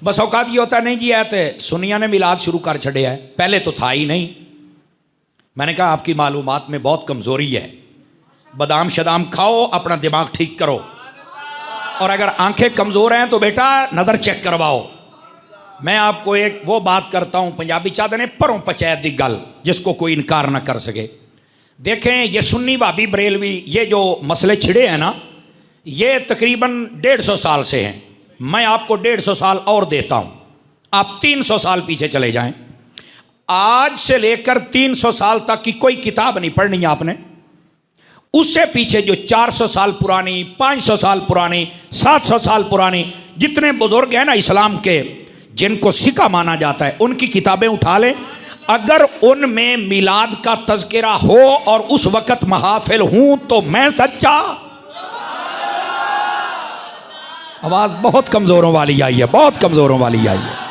बस औकात ये होता नहीं जी है तो सुनिया ने मिलाद शुरू कर छड़े है, पहले तो था ही नहीं। मैंने कहा आपकी मालूमात में बहुत कमज़ोरी है, बादाम शदाम खाओ, अपना दिमाग ठीक करो, और अगर आंखें कमज़ोर हैं तो बेटा नज़र चेक करवाओ। मैं आपको एक वो बात करता हूँ, पंजाबी चाहते ने परों पंचायत दी गल, जिसको कोई इनकार ना कर सके। देखें ये सुन्नी भाभी बरेलवी ये जो मसले छिड़े हैं ना, ये तकरीबन 150 साल से हैं। मैं आपको 150 साल और देता हूँ, आप 300 साल पीछे चले जाएं। आज से लेकर 300 साल तक की कोई किताब नहीं पढ़नी है आपने। उससे पीछे जो 400 साल पुरानी, 500 साल पुरानी, 700 साल पुरानी जितने बुजुर्ग हैं ना इस्लाम के, जिनको सिक्का माना जाता है, उनकी किताबें उठा लें। अगर उनमें मिलाद का तज़किरा हो और उस वक़्त महाफिल हूं तो मैं सच्चा। आवाज़ बहुत कमज़ोरों वाली आई है, बहुत कमज़ोरों वाली आई है।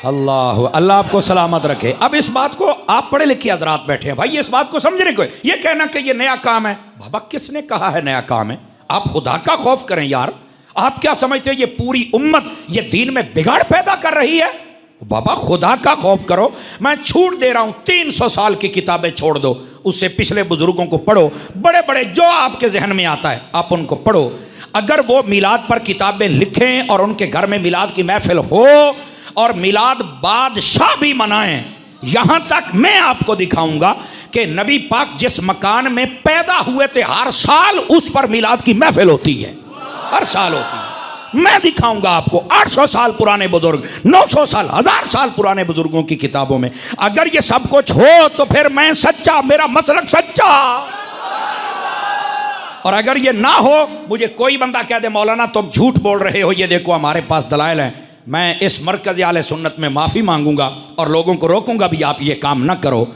अल्लाह अल्लाह आपको सलामत रखे। अब इस बात को आप पढ़े लिखे हजरात बैठे हैं भाई, इस बात को समझने को, ये कहना कि ये नया काम है, बाबा किसने कहा है नया काम है? आप खुदा का खौफ करें यार। आप क्या समझते हैं ये पूरी उम्मत ये दीन में बिगाड़ पैदा कर रही है? बाबा खुदा का खौफ करो। मैं छूट दे रहा हूं, 300 साल की किताबें छोड़ दो, उससे पिछले बुजुर्गों को पढ़ो, बड़े बड़े जो आपके जहन में आता है आप उनको पढ़ो। अगर वो मिलाद पर किताबें लिखें और उनके घर में मिलाद की महफिल हो और मिलाद बादशाह भी मनाएं, यहां तक मैं आपको दिखाऊंगा कि नबी पाक जिस मकान में पैदा हुए थे हर साल उस पर मिलाद की महफिल होती है, हर साल होती है। मैं दिखाऊंगा आपको 800 साल पुराने बुजुर्ग, 900 साल, 1000 साल पुराने बुजुर्गों की किताबों में। अगर ये सब कुछ हो तो फिर मैं सच्चा, मेरा मसलक सच्चा। और अगर ये ना हो, मुझे कोई बंदा कह दे मौलाना तुम झूठ बोल रहे हो, ये देखो हमारे पास दलाइल हैं, मैं इस मरकज़ आले सुन्नत में माफ़ी मांगूंगा और लोगों को रोकूंगा भी आप ये काम ना करो।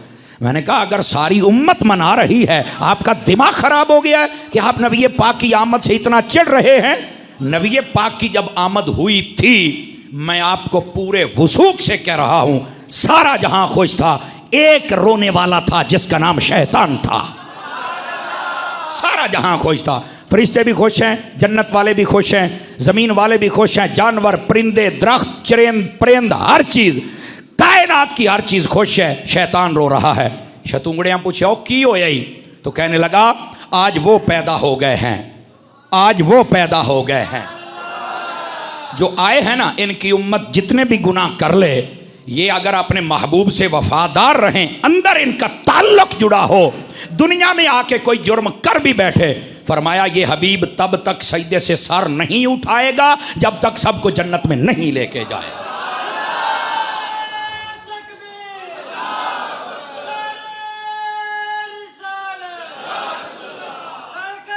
मैंने कहा अगर सारी उम्मत मना रही है, आपका दिमाग ख़राब हो गया है कि आप नबी पाक की आमद से इतना चिढ़ रहे हैं। नबी पाक की जब आमद हुई थी, मैं आपको पूरे वसूख से कह रहा हूँ, सारा जहां खुश था, एक रोने वाला था जिसका नाम शैतान था। सारा जहां खुश था, फरिश्ते भी खुश हैं, जन्नत वाले भी खुश हैं, ज़मीन वाले भी खुश हैं, जानवर, परिंदे, दरख्त, चरेंद, परिंद, हर चीज़, कायनात की हर चीज़ खुश है। शैतान रो रहा है। शतुंगड़ियाँ पूछे ओ की हो यही? तो कहने लगा आज वो पैदा हो गए हैं, आज वो पैदा हो गए हैं जो आए हैं ना, इनकी उम्मत जितने भी गुनाह कर ले, ये अगर अपने महबूब से वफादार रहें, अंदर इनका ताल्लुक जुड़ा हो, दुनिया में आके कोई जुर्म कर भी बैठे, फरमाया ये हबीब तब तक सजदे से सर नहीं उठाएगा जब तक सबको जन्नत में नहीं लेके जाएगा।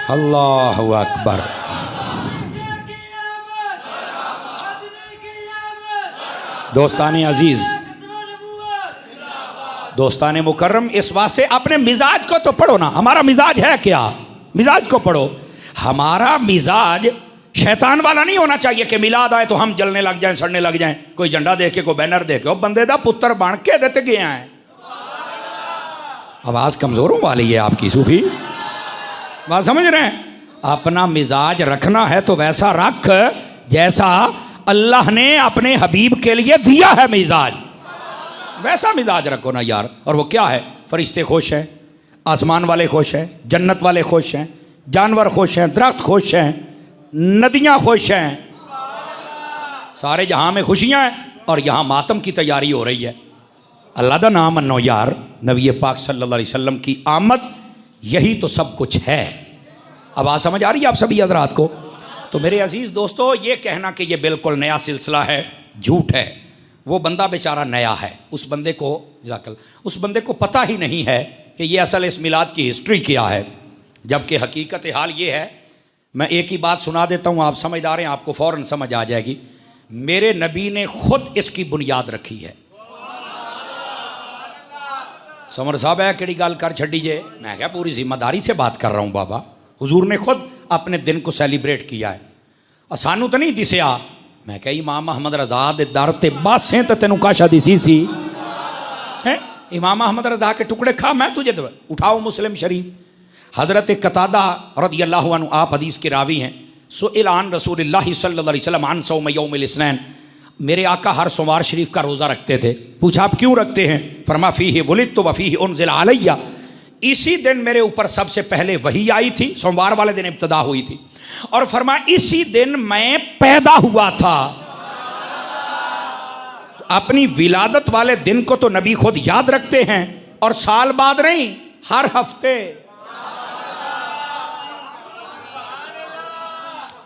अल्लाहु अकबर। दोस्ताने अजीज, दोस्ताने मुकर्रम, इस वास्ते अपने मिजाज को तो पढ़ो ना। हमारा मिजाज है क्या? मिजाज को पढ़ो। हमारा मिजाज शैतान वाला नहीं होना चाहिए कि मिलाद आए तो हम जलने लग जाएं, सड़ने लग जाएं, कोई झंडा देख के, कोई बैनर देख के। बंदे दा पुत्र बन के देते गए हैं। आवाज कमजोरों वाली है आपकी सूफी, बात समझ रहे हैं? अपना मिजाज रखना है तो वैसा रख जैसा अल्लाह ने अपने हबीब के लिए दिया है मिजाज, वैसा मिजाज रखो ना यार। और वो क्या है? फरिश्ते खुश हैं, आसमान वाले खुश हैं, जन्नत वाले खुश हैं, जानवर खुश हैं, दरख्त खुश हैं, नदियां खुश हैं, सारे जहां में खुशियां हैं और यहां मातम की तैयारी हो रही है। अल्लाह का नाम मनो यार। नबी पाक सल्लल्लाहु अलैहि वसल्लम की आमद यही तो सब कुछ है। आवाज़ समझ आ रही है आप सभी हज़रात को? तो मेरे अजीज़ दोस्तों, ये कहना कि ये बिल्कुल नया सिलसिला है, झूठ है। वो बंदा बेचारा नया है, उस बंदे को पता ही नहीं है कि ये असल इस मिलाद की हिस्ट्री क्या है, जबकि हकीकत हाल ये है। मैं एक ही बात सुना देता हूँ, आप समझदार हैं, आपको फ़ौरन समझ आ जाएगी। मेरे नबी ने खुद इसकी बुनियाद रखी है। समर साहब है कि गल कर छड़ी जे, मैं क्या पूरी जिम्मेदारी से बात कर रहा हूँ बाबा। हुजूर ने खुद अपने दिन को सैलीब्रेट किया है। सानू तो नहीं दिसया, मैं क्या इमाम अहमद रज़ा दे दर ते बासें तो तेनों काशा दिसी सी है। इमाम अहमद रजा के टुकड़े खा, मैं तुझे दे। उठाओ मुस्लिम शरीफ। हजरत कतादा रदियल्लाहु अन्हु, आप हदीस के रावी हैं। सुइल आन रसूलिल्लाह सल्लल्लाहु अलैहि वसल्लम आन सौम यौमिल इस्नैन, मेरे आका हर सोमवार शरीफ का रोज़ा रखते थे। पूछा आप क्यों रखते हैं? फरमा फीही वुलिदतु व फीही उनज़िला अलैया, इसी दिन मेरे ऊपर सबसे पहले वही आई थी, सोमवार वाले दिन इब्तिदा हुई थी, और फरमा इसी दिन मैं पैदा हुआ था। अपनी विलादत वाले दिन को तो नबी खुद याद रखते हैं, और साल बाद नहीं, हर हफ्ते।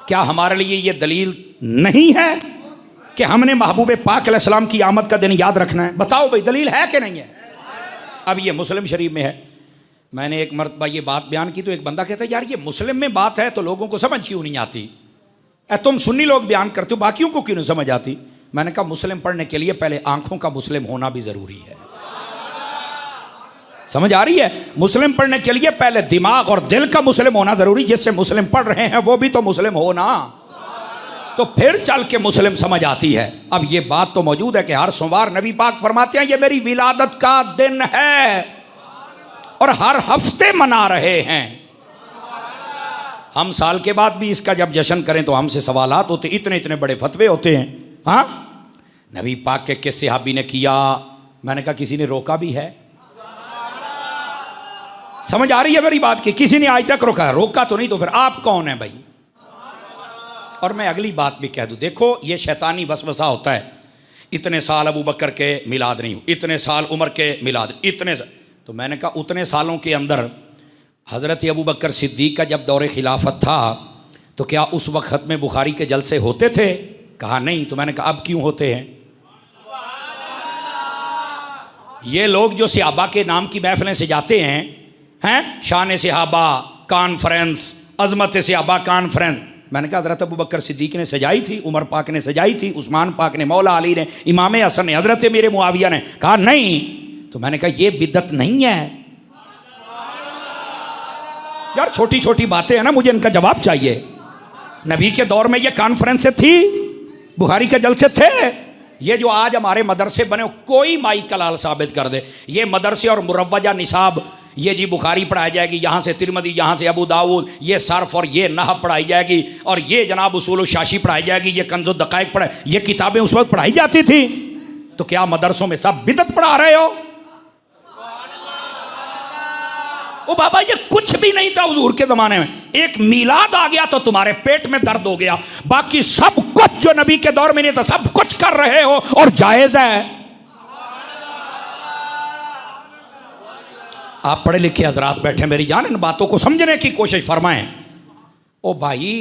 क्या हमारे लिए यह दलील नहीं है कि हमने महबूब पाक अलैहिस्सलाम की आमद का दिन याद रखना है? बताओ भाई, दलील है कि नहीं है? अब ये मुस्लिम शरीफ में है। मैंने एक मरतबा ये बात बयान की तो एक बंदा कहता है यार ये मुस्लिम में बात है तो लोगों को समझ क्यों नहीं आती? तुम सुन्नी लोग बयान करते हो, बाकियों को क्यों नहीं समझ आती? मैंने कहा मुस्लिम पढ़ने के लिए पहले आंखों का मुस्लिम होना भी जरूरी है। समझ आ रही है? मुस्लिम पढ़ने के लिए पहले दिमाग और दिल का मुस्लिम होना जरूरी। जिससे मुस्लिम पढ़ रहे हैं वो भी तो मुस्लिम हो ना, तो फिर चल के मुस्लिम समझ आती है। अब ये बात तो मौजूद है कि हर सोमवार नबी पाक फरमाते हैं ये मेरी विलादत का दिन है, और हर हफ्ते मना रहे हैं। हम साल के बाद भी इसका जब जश्न करें तो हमसे सवालात होते, इतने इतने बड़े फतवे होते हैं। हाँ, नबी पाक के किस सहाबी ने किया? मैंने कहा किसी ने रोका भी है? समझ आ रही है मेरी बात की? किसी ने आज तक रोका? रोका तो नहीं, तो फिर आप कौन है भाई? और मैं अगली बात भी कह दूं, देखो ये शैतानी वसवसा होता है, इतने साल अबू बकर के मिलाद नहीं हुए, इतने साल उमर के मिलाद, इतने साल। तो मैंने कहा उतने सालों के अंदर हज़रत अबू बकर सिद्दीक़ का जब दौरे खिलाफत था तो क्या उस वक्त में बुखारी के जलसे होते थे? कहा नहीं। तो मैंने कहा अब क्यों होते हैं? ये लोग जो सहाबा के नाम की महफिलें सजाते हैं शान सहाबा कॉन्फ्रेंस, अजमत सहाबा कॉन्फ्रेंस, मैंने कहा हज़रत अबू बकर सिद्दीक़ ने सजाई थी, उमर पाक ने सजाई थी, उस्मान पाक ने, मौला अली ने, इमाम हसन ने, हज़रत मेरे मुआविया ने। कहा नहीं। तो मैंने कहा ये बिदअत नहीं है यार, छोटी छोटी बातें हैं ना, मुझे इनका जवाब चाहिए। नबी के दौर में ये कॉन्फ्रेंसें थी, बुखारी के जलसे थे। ये जो आज हमारे मदरसे बने, कोई माई कलाल साबित कर दे ये मदरसे और मुरव्वजा निसाब, ये जी बुखारी पढ़ाई जाएगी, यहाँ से तिरमिज़ी, यहाँ से अबू दाऊद, ये सर्फ और ये नहव पढ़ाई जाएगी, और ये जनाब उसूल शाशी पढ़ाई जाएगी, ये कंज़ुद दक़ाइक़ पढ़ाई, ये किताबें उस वक्त पढ़ाई जाती थी। तो क्या मदरसों में सब बिदअत पढ़ा रहे हो? ओ बाबा ये कुछ भी नहीं था हुजूर के ज़माने में। एक मीलाद आ गया तो तुम्हारे पेट में दर्द हो गया, बाकी सब कुछ जो नबी के दौर में नहीं था सब कुछ कर रहे हो और जायज़ है। आप पढ़े लिखे हजरात बैठे मेरी जान, इन बातों को समझने की कोशिश फरमाएं। ओ भाई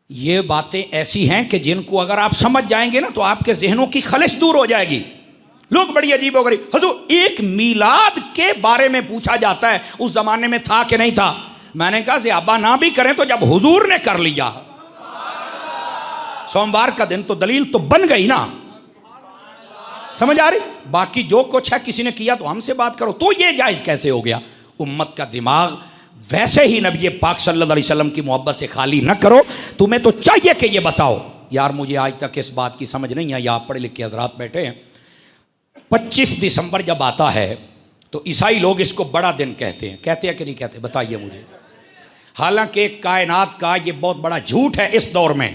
ये बातें ऐसी हैं कि जिनको अगर आप समझ जाएंगे ना तो आपके जहनों की खलिश दूर हो जाएगी। लोग बड़ी अजीब हो गई, हुजूर एक मीलाद के बारे में पूछा जाता है, उस जमाने में था कि नहीं था? मैंने कहा सहाबा ना भी करें तो जब हुजूर ने कर लिया, सोमवार का दिन, तो दलील तो बन गई ना। समझ आ रही? बाकी जो कुछ है किसी ने किया तो हमसे बात करो, तो ये जायज़ कैसे हो गया? उम्मत का दिमाग वैसे ही नबी पाक सल्लल्लाहु अलैहि वसल्लम की मोहब्बत से खाली न करो। तुम्हें तो चाहिए कि ये बताओ यार, मुझे आज तक इस बात की समझ नहीं आई। आप पढ़े लिखे हजरात बैठे हैं, 25 दिसंबर जब आता है तो ईसाई लोग इसको बड़ा दिन कहते हैं कि नहीं कहते? बताइए मुझे। हालांकि कायनात का ये बहुत बड़ा झूठ है इस दौर में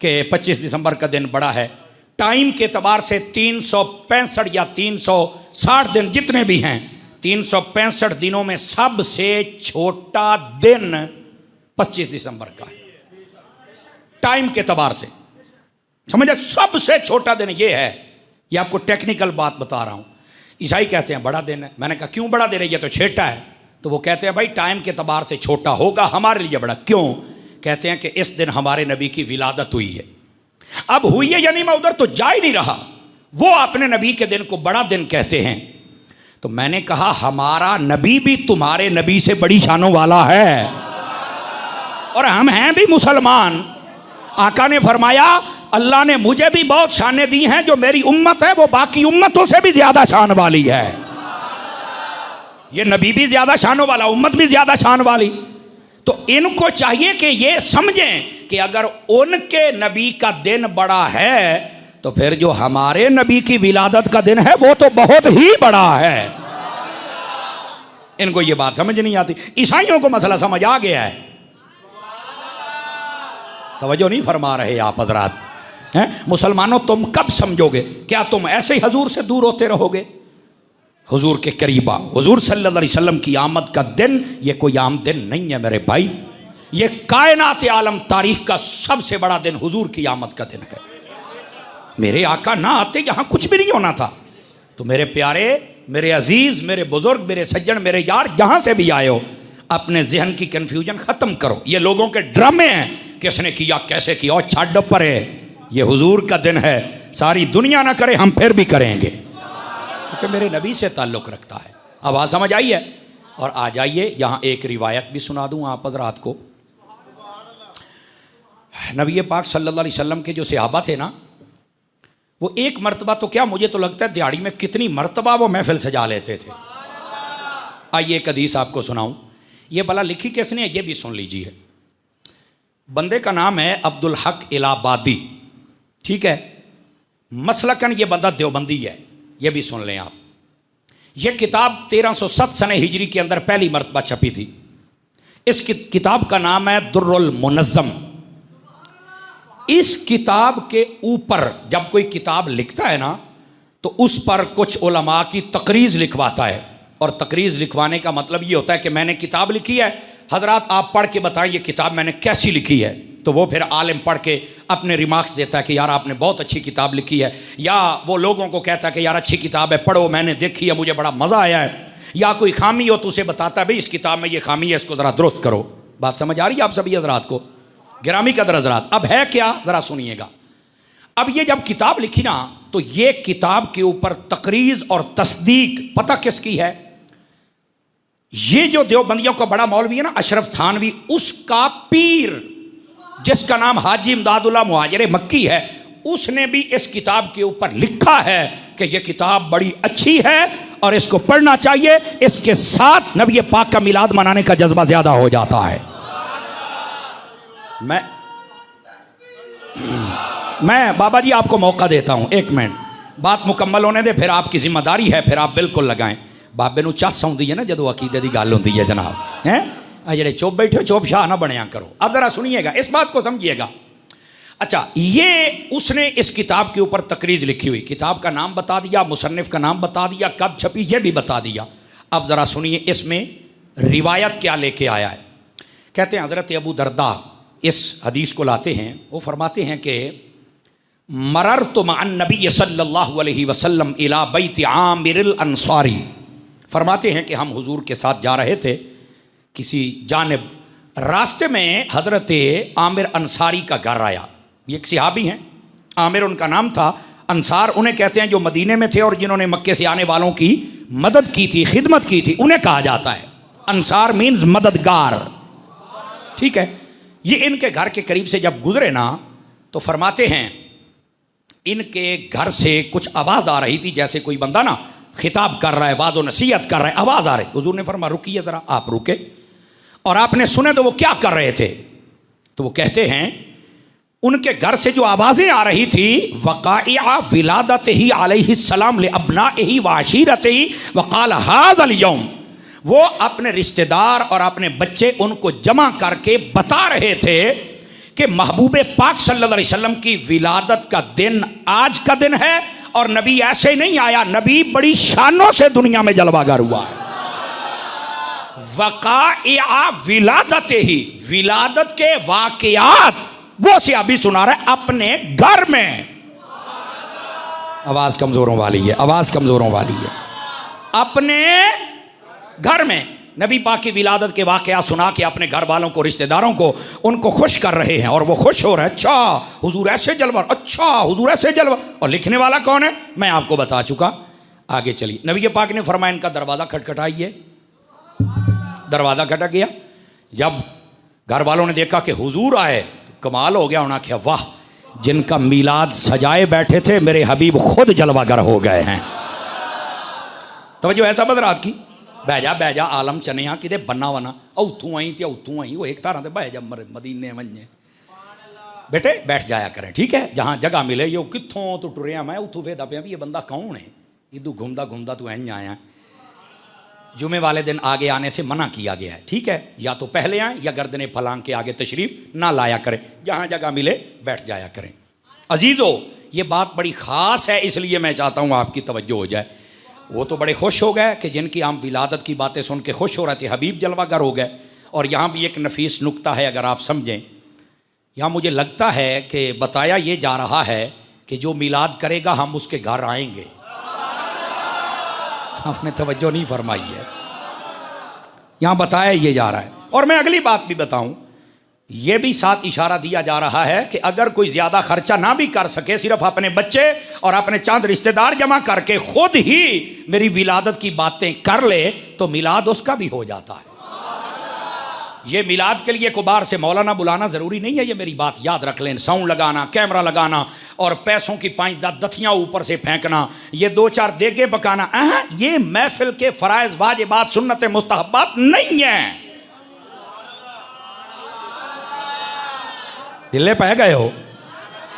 कि 25 दिसंबर का दिन बड़ा है। टाइम के एतबार से 365 या 360 दिन जितने भी हैं, 365 दिनों में सबसे छोटा दिन 25 दिसंबर का है टाइम के एतबार से। समझे? सबसे छोटा दिन ये है। ये आपको टेक्निकल बात बता रहा हूं। ईसाई कहते हैं बड़ा दिन है। मैंने कहा क्यों बड़ा दिन है? ये तो छोटा है। तो वो कहते हैं भाई टाइम के एतबार से छोटा होगा, हमारे लिए बड़ा। क्यों? कहते हैं कि इस दिन हमारे नबी की विलादत हुई है। अब हुई है यानी मैं उधर तो जा ही नहीं रहा, वो अपने नबी के दिन को बड़ा दिन कहते हैं। तो मैंने कहा हमारा नबी भी तुम्हारे नबी से बड़ी शानों वाला है, और हम हैं भी मुसलमान। आका ने फरमाया अल्लाह ने मुझे भी बहुत शानें दी हैं, जो मेरी उम्मत है वो बाकी उम्मतों से भी ज्यादा शान वाली है। ये नबी भी ज्यादा शानों वाला, उम्मत भी ज्यादा शान वाली। तो इनको चाहिए कि ये समझें कि अगर उनके नबी का दिन बड़ा है तो फिर जो हमारे नबी की विलादत का दिन है वो तो बहुत ही बड़ा है। इनको ये बात समझ नहीं आती। ईसाइयों को मसला समझ आ गया है, तवज्जो नहीं फरमा रहे आप हजरात हैं। मुसलमानों तुम कब समझोगे? क्या तुम ऐसे ही हजूर से दूर होते रहोगे? हुजूर के करीबा, हुजूर सल्लल्लाहु अलैहि वसल्लम की आमद का दिन ये कोई आम दिन नहीं है मेरे भाई। ये कायनात आलम तारीख का सबसे बड़ा दिन हुजूर की आमद का दिन है। मेरे आका ना आते यहाँ कुछ भी नहीं होना था। तो मेरे प्यारे, मेरे अजीज, मेरे बुजुर्ग, मेरे सज्जन, मेरे यार, जहाँ से भी आए हो, अपने जहन की कन्फ्यूजन ख़त्म करो। ये लोगों के ड्रामे हैं, किसने किया, कैसे किया, और छाड़ पर है। ये हुजूर का दिन है, सारी दुनिया ना करे हम फिर भी करेंगे, क्योंकि मेरे नबी से ताल्लुक़ रखता है। आवाज़ समझ आई है? और आ जाइए, यहाँ एक रिवायत भी सुना दूँ आप हज़रात को। नबी पाक सल्लल्लाहु अलैहि वसल्लम के जो सहाबा थे ना, वो एक मरतबा तो क्या, मुझे तो लगता है दिहाड़ी में कितनी मरतबा वो महफिल सजा लेते थे। आइए एक हदीस आपको सुनाऊं। ये भला लिखी किसने है ये भी सुन लीजिए। बंदे का नाम है अब्दुल हक इलाहाबादी, ठीक है। मसलकन ये बंदा देवबंदी है, ये भी सुन लें आप। ये किताब 1307 सने हिजरी के अंदर पहली मरतबा छपी थी। इस किताब का नाम है दुर्रुल मुनज़्ज़म। इस किताब के ऊपर जब कोई किताब लिखता है ना, तो उस पर कुछ उलमा की तकरीज़ लिखवाता है। और तकरीज़ लिखवाने का मतलब ये होता है कि मैंने किताब लिखी है, हजरात आप पढ़ के बताएं ये किताब मैंने कैसी लिखी है। तो वो फिर आलिम पढ़ के अपने रिमार्क्स देता है कि यार आपने बहुत अच्छी किताब लिखी है, या वो लोगों को कहता है कि यार अच्छी किताब है, पढ़ो, मैंने देखी है, मुझे बड़ा मज़ा आया है। या कोई खामी हो तो उसे बताता है भाई इस किताब में ये खामी है, इसको ज़रा दुरुस्त करो। बात समझ आ रही है आप सभी हजरात को? गिरामी कदर हजरात, अब है क्या ज़रा सुनिएगा। अब ये जब किताब लिखी ना, तो ये किताब के ऊपर तकरीज़ और तस्दीक पता किसकी है? ये जो देवबंदियों का बड़ा मौलवी है ना, अशरफ थानवी, उसका पीर जिसका नाम हाजी इमदादुल्लाह मुहाजिर मक्की है, उसने भी इस किताब के ऊपर लिखा है कि यह किताब बड़ी अच्छी है और इसको पढ़ना चाहिए। इसके साथ नबी पाक का मिलाद मनाने का जज्बा ज्यादा हो जाता है। मैं बाबा जी आपको मौका देता हूं, एक मिनट बात मुकम्मल होने दे, फिर आपकी जिम्मेदारी है, फिर आप बिल्कुल लगाएं। बाबे नूं चस आउंदी है ना जदों अकीदे की गल होंदी है जनाब, हैं जेडे चुप बैठे चुप शाह ना बनिया करो। अब जरा सुनिएगा, इस बात को समझिएगा। अच्छा, ये उसने इस किताब के ऊपर तकरीज़ लिखी हुई, किताब का नाम बता दिया, मुसन्निफ का नाम बता दिया, कब छपी ये भी बता दिया। अब ज़रा सुनिए इसमें रिवायत क्या लेके आया है। कहते हैं हज़रत अबू दरदा इस हदीस को लाते हैं, वो फरमाते हैं कि मररतु मअन नबी सल्लल्लाहु अलैहि वसल्लम इला बैत आमिर अंसारी। फरमाते हैं कि हम हुजूर के साथ जा रहे थे किसी जानिब, रास्ते में हज़रत आमिर अंसारी का घर आया। ये एक सहाबी हैं, आमिर उनका नाम था, अंसार उन्हें कहते हैं जो मदीने में थे और जिन्होंने मक्के से आने वालों की मदद की थी, खिदमत की थी, उन्हें कहा जाता है। अंसार मीन्स मददगार, ठीक है। ये इनके घर के करीब से जब गुजरे ना, तो फरमाते हैं इनके घर से कुछ आवाज़ आ रही थी, जैसे कोई बंदा ना खिताब कर रहा है, वाज़ो नसीहत कर रहा है, आवाज़ आ रही थी। हुजूर ने फरमाया रुकिए ज़रा, आप रुके और आपने सुने तो वो क्या कर रहे थे। तो वो कहते हैं उनके घर से जो आवाज़ें आ रही थी, वक़ाइआ विलादत ही अलैहिस्सलाम ले अब्नाइही व अशीरतिही वक़ाल हाज़ल यौम, वो अपने रिश्तेदार और अपने बच्चे उनको जमा करके बता रहे थे कि महबूब पाक सल्लल्लाहु अलैहि वसल्लम की विलादत का दिन आज का दिन है, और नबी ऐसे ही नहीं आया, नबी बड़ी शानों से दुनिया में जलवागर हुआ है। वक़ाइआ विलादत ही, विलादत के वाक़ियात वो सहाबी सुना रहा है अपने घर में। आवाज कमजोरों वाली है, आवाज कमजोरों वाली है। अपने घर में नबी पाक की विलादत के वाक़या सुना के अपने घर वालों को, रिश्तेदारों को, उनको खुश कर रहे हैं और वो खुश हो रहे हैं। अच्छा हुजूर ऐसे जलवा, अच्छा हुजूर ऐसे जलवा। और लिखने वाला कौन है मैं आपको बता चुका। आगे चलिए, नबी पाक ने फरमाया इनका दरवाज़ा खटखटाइए। दरवाज़ा खटक गया। जब घर वालों ने देखा कि हुजूर आए तो कमाल हो गया। उन्होंने कहा वाह, जिनका मीलाद सजाए बैठे थे मेरे हबीब खुद जलवागर हो गए हैं। तो जो ऐसा बदरात की बह जा आलम चनिया कि बन्ना वना उतों आई तो उतों आई, वो एक तारा बह जा मदीने वने बेटे बैठ जाया करें, ठीक है, जहाँ जगह मिले। यो कित्थों तो टुरिया मैं उतू वेदा पे, ये बंदा कौन है, इधू घूमदा घूमदा तू इंज आया। जुमे वाले दिन आगे आने से मना किया गया है, ठीक है, या तो पहले आए या गर्दने फलांग के आगे तशरीफ ना लाया करें, जहाँ जगह मिले बैठ जाया करें। अजीज़ो, ये बात बड़ी ख़ास है, इसलिए मैं चाहता हूँ आपकी तवज्जो हो जाए। वो तो बड़े खुश हो गए कि जिनकी हम विलादत की बातें सुन के खुश हो रहे थे, हबीब जलवागर हो गए। और यहाँ भी एक नफीस नुक्ता है, अगर आप समझें, यहाँ मुझे लगता है कि बताया ये जा रहा है कि जो मिलाद करेगा हम उसके घर आएंगे। आपने तवज्जो नहीं फरमाई है, यहाँ बताया ये जा रहा है। और मैं अगली बात भी बताऊं, ये भी साथ इशारा दिया जा रहा है कि अगर कोई ज़्यादा खर्चा ना भी कर सके, सिर्फ अपने बच्चे और अपने चंद रिश्तेदार जमा करके खुद ही मेरी विलादत की बातें कर ले तो मिलाद उसका भी हो जाता है। ये मिलाद के लिए कुबार से मौलाना बुलाना ज़रूरी नहीं है, ये मेरी बात याद रख लें। साउंड लगाना, कैमरा लगाना और पैसों की 5-10 दथियाँ ऊपर से फेंकना, ये 2-4 देगे पकाना, ये महफिल के फ़राइज़ वाजिबात सुन्नत मुस्तहब्बात नहीं है। दिल्ले पह गए हो,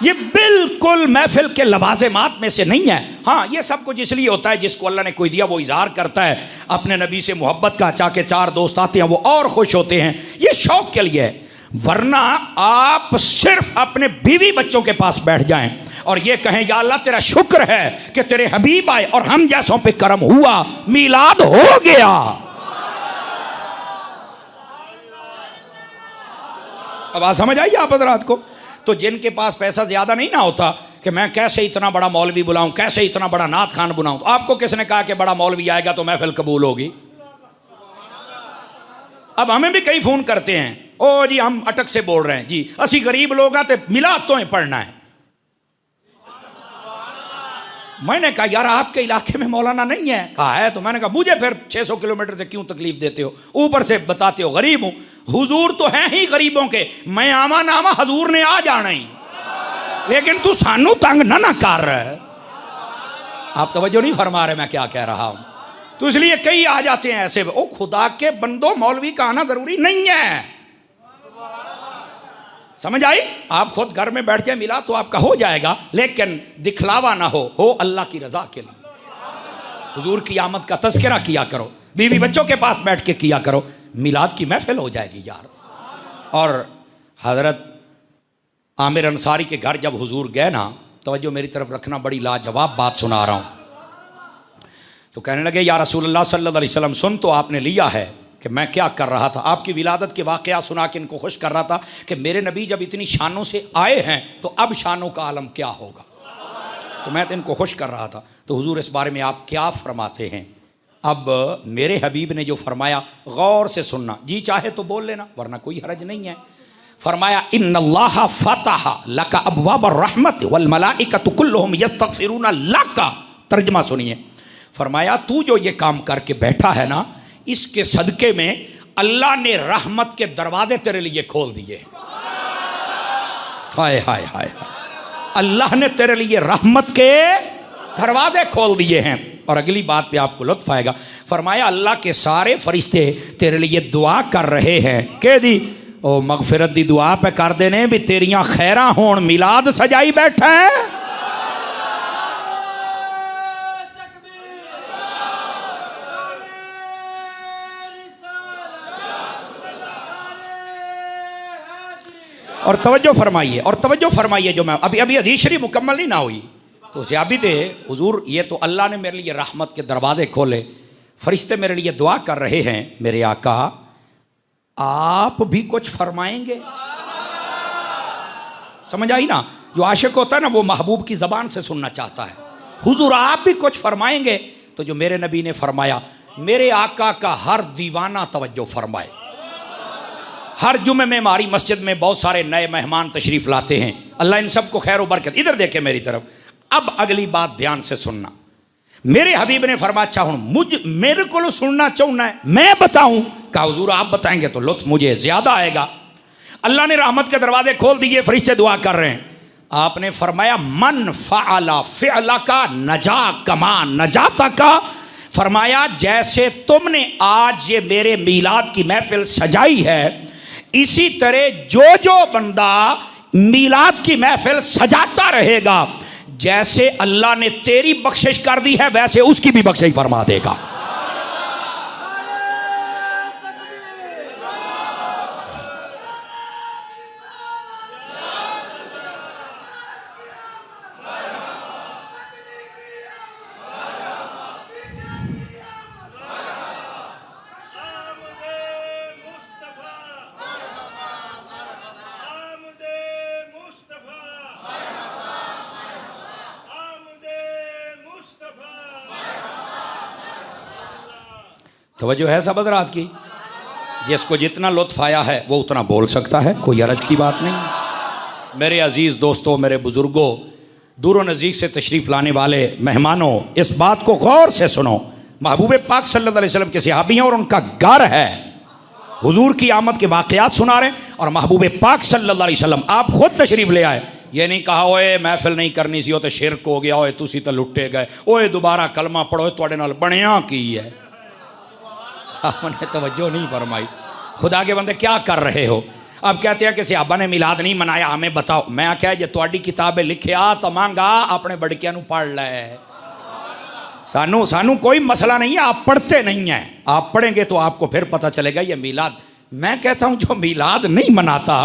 ये बिल्कुल महफिल के लवाज़िमात में से नहीं है। हाँ, ये सब कुछ इसलिए होता है जिसको अल्लाह ने कोई दिया वो इजहार करता है अपने नबी से मोहब्बत का, चाहे 4 दोस्त आते हैं वो और खुश होते हैं, ये शौक के लिए है। वरना आप सिर्फ अपने बीवी बच्चों के पास बैठ जाएं और ये कहें या अल्लाह तेरा शुक्र है कि तेरे हबीब आए और हम जैसों पे करम हुआ, मिलाद हो गया। अब बात समझ आई आप हज़रात को? तो जिनके पास पैसा ज़्यादा नहीं ना होता कि मैं कैसे इतना बड़ा मौलवी बुलाऊं, कैसे इतना बड़ा नात खान बुलाऊं, तो आपको किसने कहा कि बड़ा मौलवी आएगा तो महफिल कबूल होगी? अब हमें भी कई फ़ोन करते हैं, ओ जी हम अटक से बोल रहे हैं जी, असी गरीब लोग हैं तो मिलाद तो ही पढ़ना है। मैंने कहा यार आपके इलाके में मौलाना नहीं है? कहा है। तो मैंने कहा मुझे फिर 600 किलोमीटर से क्यों तकलीफ देते हो, ऊपर से बताते हो गरीब हूं। हुजूर तो हैं ही गरीबों के, मैं आमा नामा हजूर ने आ जाना ही, लेकिन तू सानू तंग ना कर। आप तवज्जो नहीं फरमा रहे मैं क्या कह रहा हूं। तो इसलिए कई आ जाते हैं ऐसे, ओ खुदा के बंदो मौलवी का आना जरूरी नहीं है। समझ आई? आप खुद घर में बैठ के मिला तो आपका हो जाएगा, लेकिन दिखलावा ना हो अल्लाह की रजा के लिए। हुजूर की आमद का तज़किरा किया करो, बीवी बच्चों के पास बैठ के किया करो, मिलाद की महफिल हो जाएगी यार। और हज़रत आमिर अंसारी के घर जब हुजूर गए ना, तवज्जो मेरी तरफ रखना, बड़ी लाजवाब बात सुना रहा हूँ। तो कहने लगे या रसूलुल्लाह सल्लल्लाहु अलैहि वसल्लम, सुन तो आपने लिया है कि मैं क्या कर रहा था, आपकी विलादत के वाक़या सुना के इनको खुश कर रहा था कि मेरे नबी जब इतनी शानों से आए हैं तो अब शानों का आलम क्या होगा। तो मैं तो इनको खुश कर रहा था। तो हुजूर इस बारे में आप क्या फरमाते हैं? अब मेरे हबीब ने जो फरमाया गौर से सुनना, जी चाहे तो बोल लेना वरना कोई हरज नहीं है। फरमाया इन्नल्लाह फतह लका अबवाब रहमत वल मलाइकतु कुल्लुहुम यस्तगफिरूना लका। तर्जुमा सुनिए, फरमाया तू जो ये काम करके बैठा है ना, इसके सदके में अल्लाह ने रहमत के दरवाजे तेरे लिए खोल दिए। हाय हाय हाय, अल्लाह ने तेरे लिए रहमत के दरवाजे खोल दिए हैं। और अगली बात पे आपको लुत्फ आएगा, फरमाया अल्लाह के सारे फरिश्ते तेरे लिए दुआ कर रहे हैं के दी ओ मगफिरत दी दुआ पे कर देने भी तेरियां खैरा होण, मिलाद सजाई बैठा है। और तवज्जो फरमाइए, और तवज्जो फरमाइए, जो मैं अभी हदीस शरीफ मुकम्मल नहीं ना हुई तो ज़्यादा थे हुजूर, ये तो अल्लाह ने मेरे लिए रहमत के दरवाजे खोले, फरिश्ते मेरे लिए दुआ कर रहे हैं, मेरे आका आप भी कुछ फरमाएंगे? समझ आई ना? जो आशिक होता है ना वो महबूब की ज़बान से सुनना चाहता है। हुजूर आप भी कुछ फरमाएंगे? तो जो मेरे नबी ने फरमाया, मेरे आका का हर दीवाना तवज्जो फरमाए। हर जुमे में हमारी मस्जिद में बहुत सारे नए मेहमान तशरीफ़ लाते हैं, अल्लाह इन सबको खैर व बरकत। इधर देखे मेरी तरफ। अब अगली बात ध्यान से सुनना, मेरे हबीब ने फरमाया अच्छा हूँ मेरे को सुनना चाहना है, मैं बताऊं? कहा हुजूर आप बताएंगे तो लुत्फ मुझे ज्यादा आएगा। अल्लाह ने रहमत के दरवाजे खोल दिए, फरिश्ते दुआ कर रहे हैं। आपने फरमाया मन फ़अला फ़िअला का नजा कमा नजाता का। फरमाया जैसे तुमने आज ये मेरे मीलाद की महफिल सजाई है, इसी तरह जो जो बंदा मीलाद की महफिल सजाता रहेगा, जैसे अल्लाह ने तेरी बख्शिश कर दी है वैसे उसकी भी बख्शिश फरमा देगा। तवज्जो है सब हज़रात की। जिसको जितना लुत्फ़ आया है वो उतना बोल सकता है, कोई हरज की बात नहीं। मेरे अजीज़ दोस्तों, मेरे बुज़ुर्गों, दूर व नज़दीक से तशरीफ़ लाने वाले मेहमानों, इस बात को गौर से सुनो। महबूब पाक सल्लल्लाहु अलैहि वसल्लम के सहाबी हैं और उनका घर है। हुजूर की आमद के वाक़यात सुना रहे हैं और महबूब पाक सल्लल्लाहु अलैहि वसल्लम आप खुद तशरीफ़ ले आए। ये नहीं कहा ओए महफिल नहीं करनी सी, तो शिरक हो गया, ओए तुसी तो लुटे गए, ओए दोबारा कलमा पढ़ो, तुहाडे नाल बनिया की है। आपने तवज्जो नहीं फरमाई। खुदा के बंदे क्या कर रहे हो? अब कहते हैं कि सहाबा ने मिलाद नहीं मनाया, हमें बताओ। मैं क्या जे तुहाडी किताबें लिखिया तो मांगा अपने बड़किया नूं पढ़ लै। सानू कोई मसला नहीं है, आप पढ़ते नहीं हैं। आप पढ़ेंगे तो आपको फिर पता चलेगा ये मिलाद। मैं कहता हूं जो मिलाद नहीं मनाता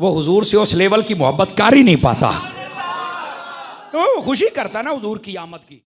वो हुजूर से उस लेवल की मोहब्बत कर ही नहीं पाता। तो खुशी करता ना हुजूर की आमद की।